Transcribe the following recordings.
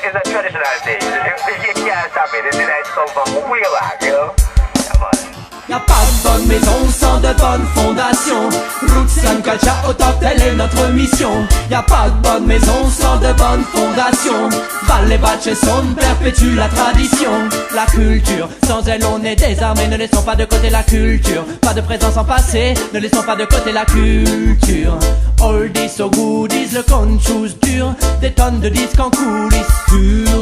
is a traditional thing. You can't stop it. It's come from way back, you know. Come on. Y'a pas de bonne maison sans de bonnes fondations. Roots and culture au top, telle est notre mission. Y'a pas de bonne maison sans de bonnes fondations. Valle Bache son perpétue la tradition. La culture, sans elle on est désarmé. Ne laissons pas de côté la culture. Pas de présent sans passé, ne laissons pas de côté la culture. Oldies so goodies, le con choose dur. Des tonnes de disques en coulisses.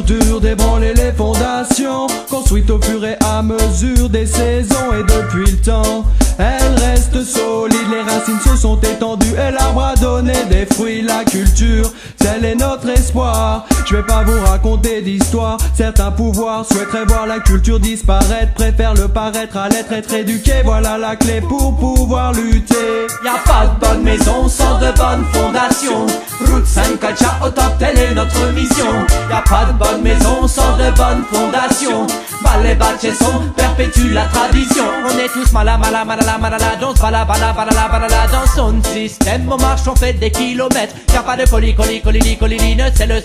Dur d'ébranler les fondations, construites au fur et à mesure des saisons et depuis le temps. Elles restent solides, les racines se sont étendues et l'arbre a donné des fruits. La culture, tel est notre espoir. Je vais pas vous raconter d'histoire. Certains pouvoirs souhaiteraient voir la culture disparaître, préfèrent le paraître à l'être, être éduqué. Voilà la clé pour pouvoir lutter. Y'a pas de bonne maison sans de bonnes fondations. Roots and culture au top, telle est notre mission. Y'a pas de bonne maison sans de bonnes fondations. Valle Bache son perpétue la tradition. On est tous malala dans ce balala dans son système. On marche, on fait des kilomètres. Y'a pas de coline, c'est le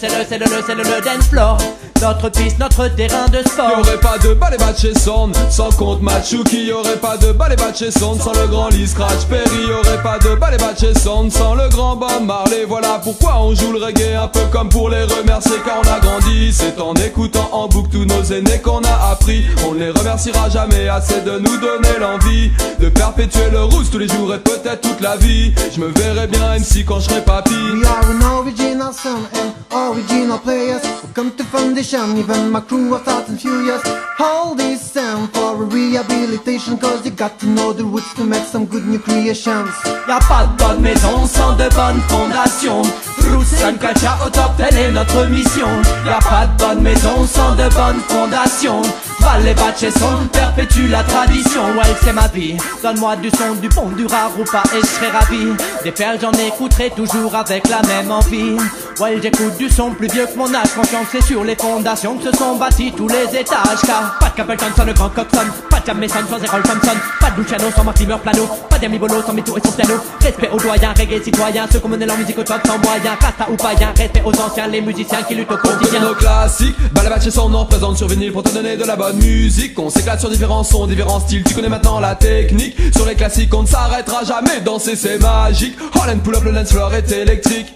dance floor. Notre piste, notre terrain de sport. Y'aurait pas de Valle Bache Sound sans compte Machuki. Y'aurait pas de Valle Bache Sound sans le grand Lee Scratch Perry. Y'aurait pas de Valle Bache Sound sans le grand Bob Marley. Voilà pourquoi on joue le reggae un peu comme pour les remercier, car on a grandi. C'est en écoutant en boucle tous nos aînés qu'on a appris. On les remerciera jamais assez de nous donner l'envie de perpétuer le roots tous les jours et peut-être toute la vie. Je me verrai bien MC quand je serai papy. We are an original son and original players. Welcome to foundation, even my crew are fast and furious. Hold this sound for a rehabilitation, cause you got to know the roots to make some good new creations. Y'a pas de bonne maison sans de bonnes fondations. Roots and culture au top, telle est notre mission. Y'a pas de bonne maison sans de bonnes fondations. Valle Bache son perpétue la tradition. Ouais, c'est ma vie. Donne-moi du son, du bon, du rare ou pas, et je serai ravi. Des perles j'en écouterai toujours avec la même envie. Ouais, j'écoute du son plus vieux que mon âge. Confiance c'est sur les fondations que se sont bâtis tous les étages. Car pas de Capleton sans le grand Coxon, pas de Jam Mason sans Errol Thompson, pas de Luciano sans Mark Zimmer Plano, pas d'Ami Bolo sans Mito et son piano. Respect aux doyens, reggae citoyens, ceux qu'on menait leur musique au top sans moyens. Rasta ou païen, respect aux anciens, les musiciens qui luttent au quotidien. Nos classiques, Valle Bache Sound en présente sur vinyle pour te donner de la bonne musique. On s'éclate sur différents sons, différents styles, tu connais maintenant la technique. Sur les classiques on ne s'arrêtera jamais, danser c'est magique. Holland pull up, le dance floor est électrique.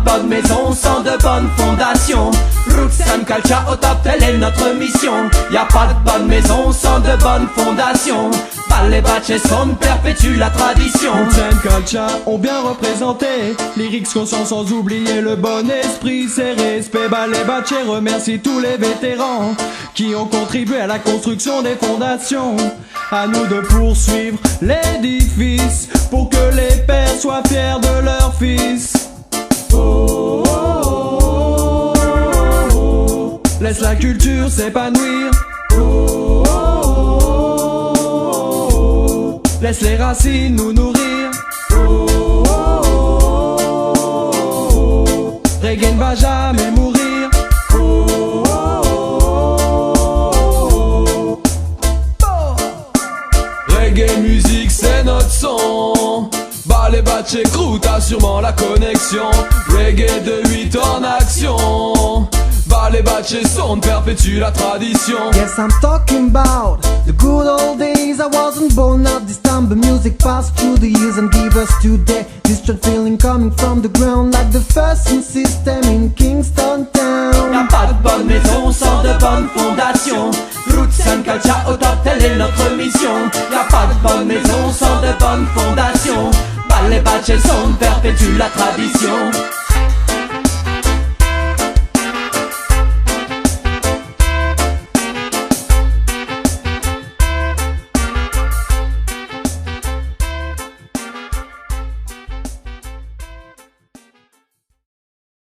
Bonne maison sans de bonnes fondations. Roots and culture au top, telle est notre mission. Y'a pas de bonne maison sans de bonnes fondations. Valle Bache son perpétue la tradition. Roots and culture ont bien représenté lyrics conscients sans oublier le bon esprit. C'est respect, Valle Bache remercie tous les vétérans qui ont contribué à la construction des fondations. À nous de poursuivre l'édifice pour que les pères soient fiers de leurs fils. Oh, oh, oh, oh. Laisse la culture s'épanouir. Oh, oh, oh, oh. Laisse les racines nous nourrir. Oh, oh, oh, oh. Reggae ne va jamais mourir. Oh, oh, oh, oh. Reggae musique c'est notre son. Valle Bache Crew, t'as sûrement la connexion. Reggae de 8 en action. Valle Bache Sound perpétue la tradition. Yes, I'm talking about the good old days. I wasn't born at this time, but music passed through the years and gave us today this true feeling coming from the ground, like the first system in Kingston Town. Y'a pas de bonne maison sans de bonnes fondations. Roots and culture au top, telle est notre mission. Y'a pas de bonne maison sans de bonnes fondations. Valle Bache Sound perpétue la tradition.